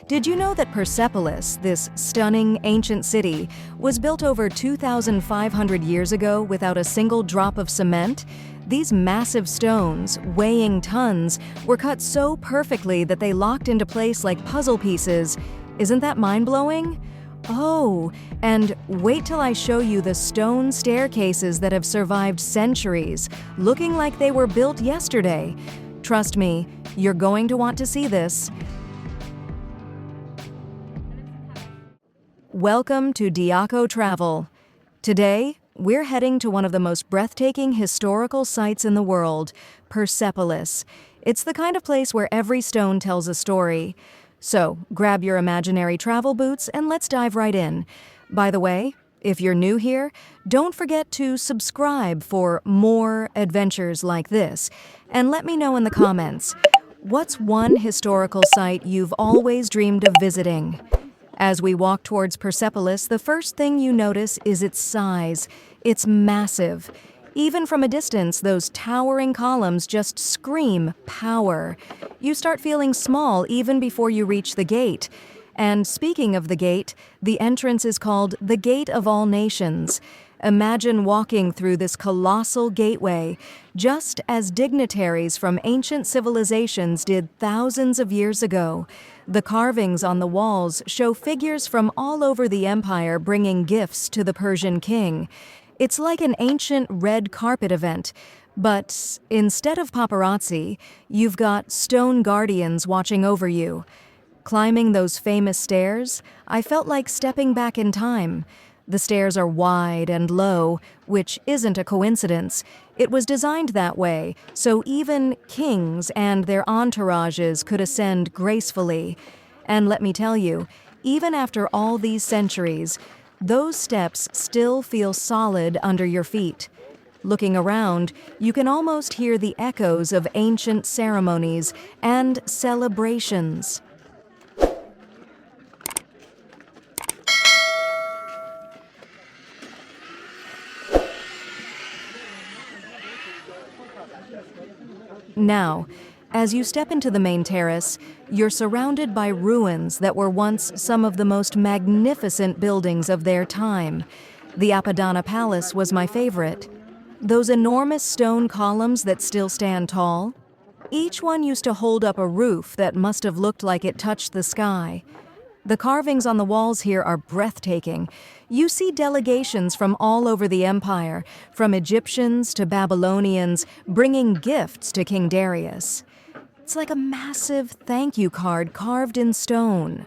Did you know that Persepolis, this stunning ancient city, was built over 2,500 years ago without a single drop of cement? These massive stones, weighing tons, were cut so perfectly that they locked into place like puzzle pieces. Isn't that mind-blowing? Oh, and wait till I show you the stone staircases that have survived centuries, looking like they were built yesterday. Trust me, you're going to want to see this. Welcome to Diaco Travel. Today, we're heading to one of the most breathtaking historical sites in the world, Persepolis. It's the kind of place where every stone tells a story. So, grab your imaginary travel boots and let's dive right in. By the way, if you're new here, don't forget to subscribe for more adventures like this. And let me know in the comments, what's one historical site you've always dreamed of visiting? As we walk towards Persepolis, the first thing you notice is its size. It's massive. Even from a distance, those towering columns just scream power. You start feeling small even before you reach the gate. And speaking of the gate, the entrance is called the Gate of All Nations. Imagine walking through this colossal gateway, just as dignitaries from ancient civilizations did thousands of years ago. The carvings on the walls show figures from all over the empire bringing gifts to the Persian king. It's like an ancient red carpet event, but instead of paparazzi, you've got stone guardians watching over you. Climbing those famous stairs, I felt like stepping back in time. The stairs are wide and low, which isn't a coincidence. It was designed that way, so even kings and their entourages could ascend gracefully. And let me tell you, even after all these centuries, those steps still feel solid under your feet. Looking around, you can almost hear the echoes of ancient ceremonies and celebrations. Now, as you step into the main terrace, you're surrounded by ruins that were once some of the most magnificent buildings of their time. The Apadana Palace was my favorite. Those enormous stone columns that still stand tall, each one used to hold up a roof that must have looked like it touched the sky. The carvings on the walls here are breathtaking. You see delegations from all over the empire, from Egyptians to Babylonians, bringing gifts to King Darius. It's like a massive thank you card carved in stone.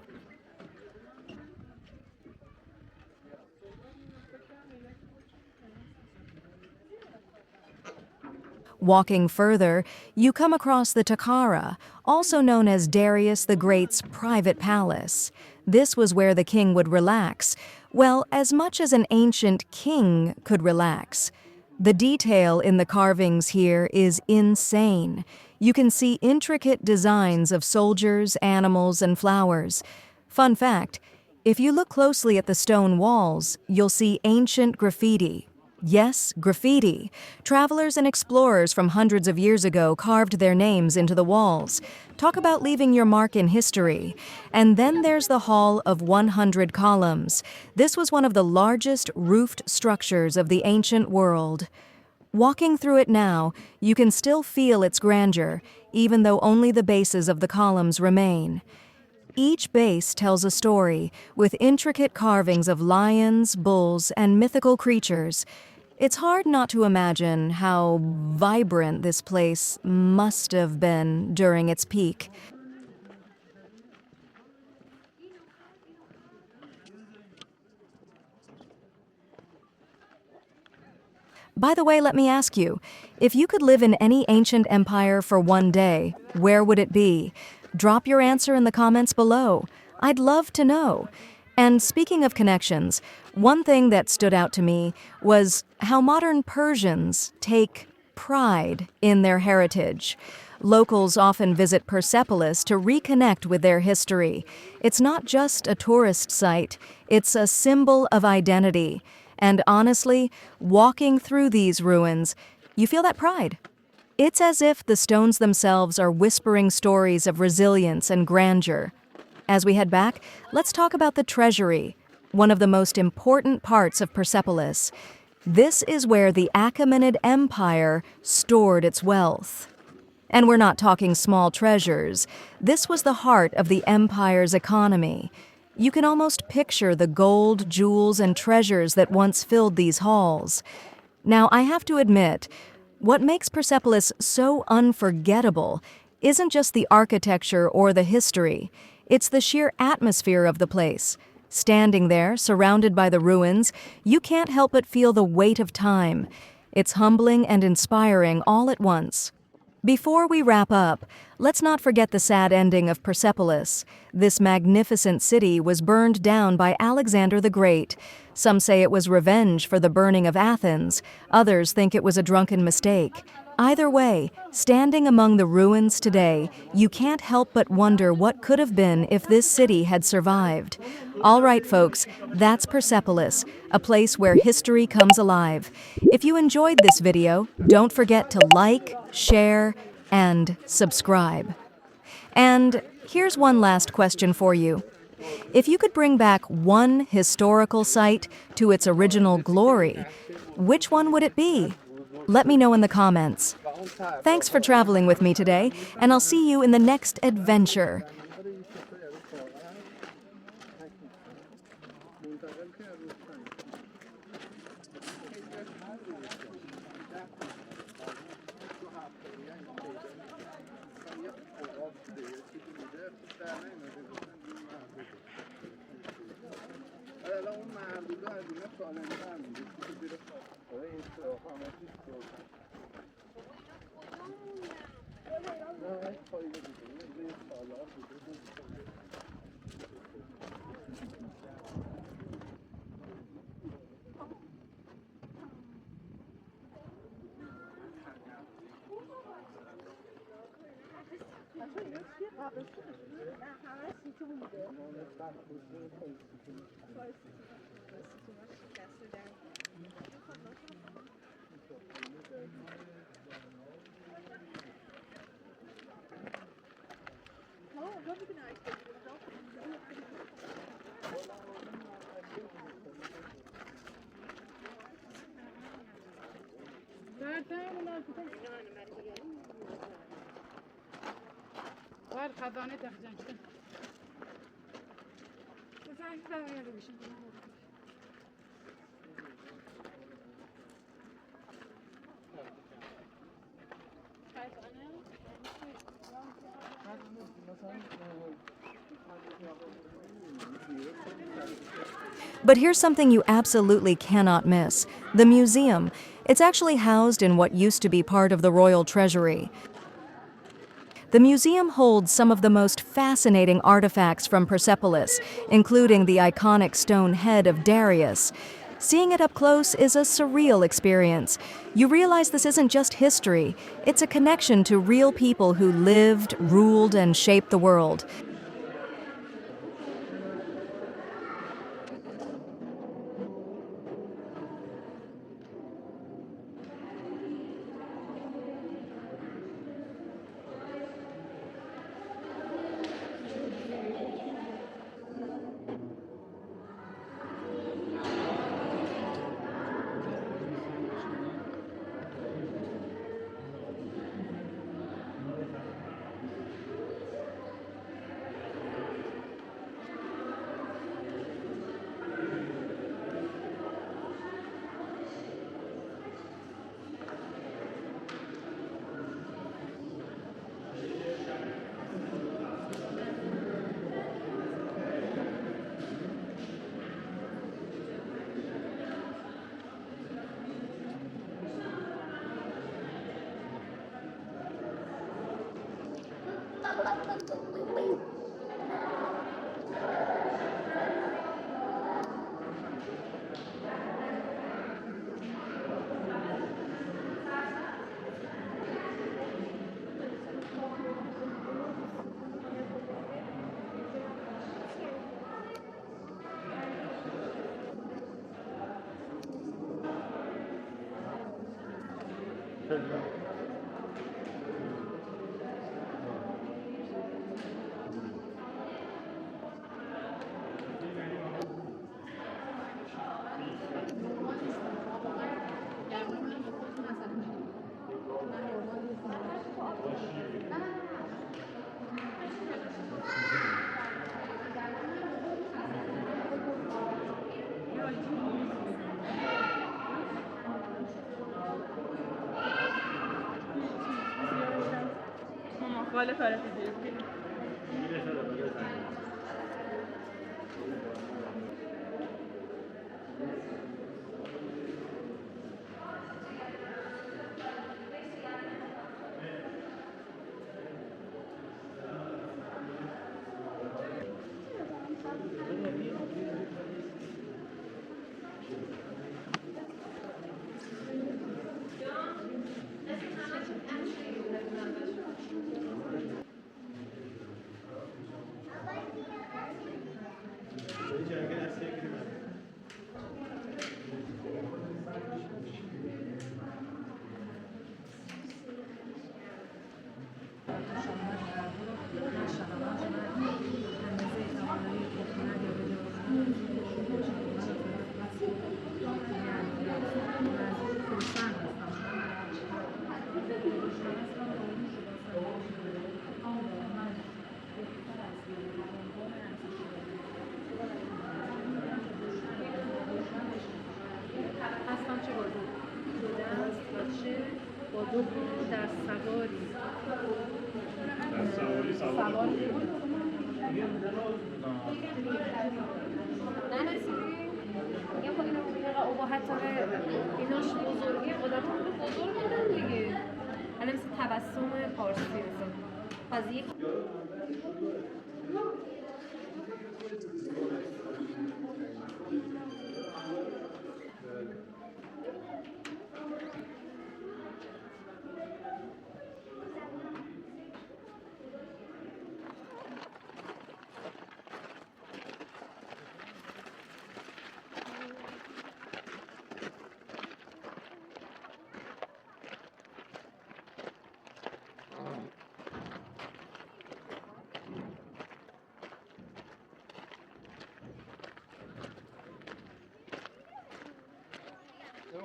Walking further, you come across the Takara, also known as Darius the Great's private palace. This was where the king would relax. Well, as much as an ancient king could relax. The detail in the carvings here is insane. You can see intricate designs of soldiers, animals, and flowers. Fun fact, if you look closely at the stone walls, you'll see ancient graffiti. Yes, graffiti. Travelers and explorers from hundreds of years ago carved their names into the walls. Talk about leaving your mark in history. And then there's the Hall of 100 Columns. This was one of the largest roofed structures of the ancient world. Walking through it now, you can still feel its grandeur, even though only the bases of the columns remain. Each base tells a story, with intricate carvings of lions, bulls, and mythical creatures. It's hard not to imagine how vibrant this place must have been during its peak. By the way, let me ask you, if you could live in any ancient empire for one day, where would it be? Drop your answer in the comments below. I'd love to know. And speaking of connections, one thing that stood out to me was how modern Persians take pride in their heritage. Locals often visit Persepolis to reconnect with their history. It's not just a tourist site, it's a symbol of identity. And honestly, walking through these ruins, you feel that pride. It's as if the stones themselves are whispering stories of resilience and grandeur. As we head back, let's talk about the treasury, one of the most important parts of Persepolis. This is where the Achaemenid Empire stored its wealth. And we're not talking small treasures. This was the heart of the empire's economy. You can almost picture the gold, jewels, and treasures that once filled these halls. Now, I have to admit, what makes Persepolis so unforgettable isn't just the architecture or the history. It's the sheer atmosphere of the place. Standing there, surrounded by the ruins, you can't help but feel the weight of time. It's humbling and inspiring all at once. Before we wrap up, let's not forget the sad ending of Persepolis. This magnificent city was burned down by Alexander the Great. Some say it was revenge for the burning of Athens. Others think it was a drunken mistake. Either way, standing among the ruins today, you can't help but wonder what could have been if this city had survived. All right, folks, that's Persepolis, a place where history comes alive. If you enjoyed this video, don't forget to like, share, and subscribe. And here's one last question for you. If you could bring back one historical site to its original glory, which one would it be? Let me know in the comments. Thanks for traveling with me today, and I'll see you in the next adventure. But here's something you absolutely cannot miss: the museum. It's actually housed in what used to be part of the royal treasury. The museum holds some of the most fascinating artifacts from Persepolis, including the iconic stone head of Darius. Seeing it up close is a surreal experience. You realize this isn't just history, it's a connection to real people who lived, ruled, and shaped the world. Vale para ti. با دو پا در سواری یه خود اینو ببینه اباحت داره ایناش بزرگی آدم ها بزرگ بودن دیگه الان مثل تبسم پارسی مثلا از یک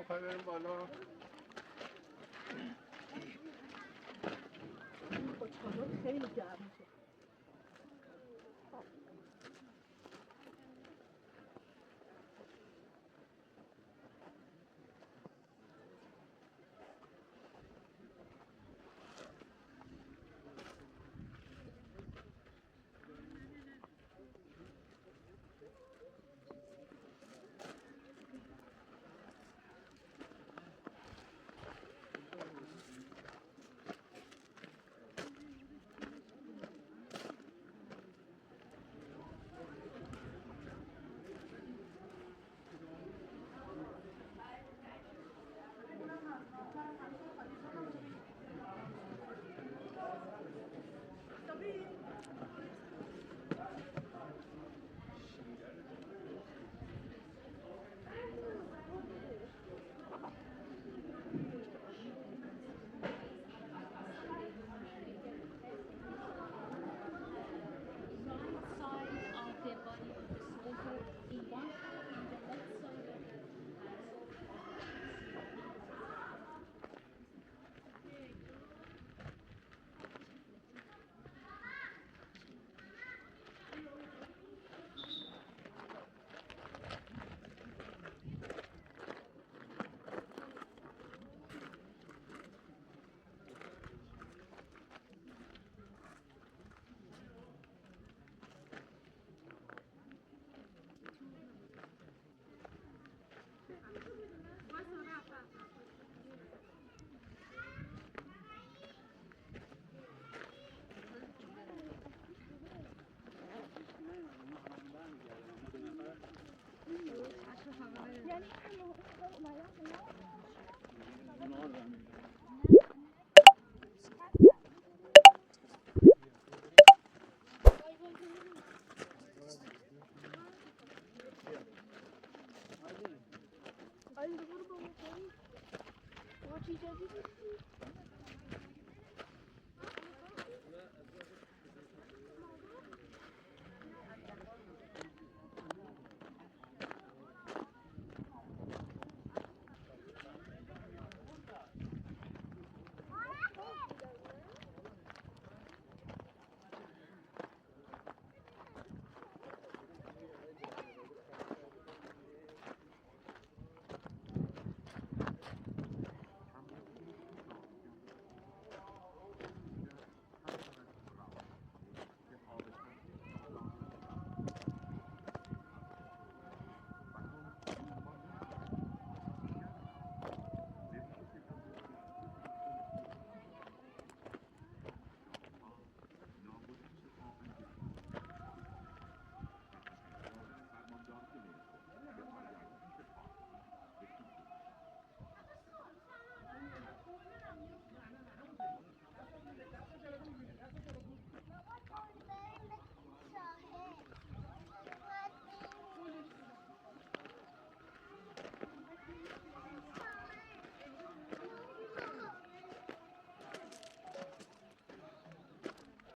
بریم بالا. خیلی گرم میشه. Ay, doğru baba. O çiçeği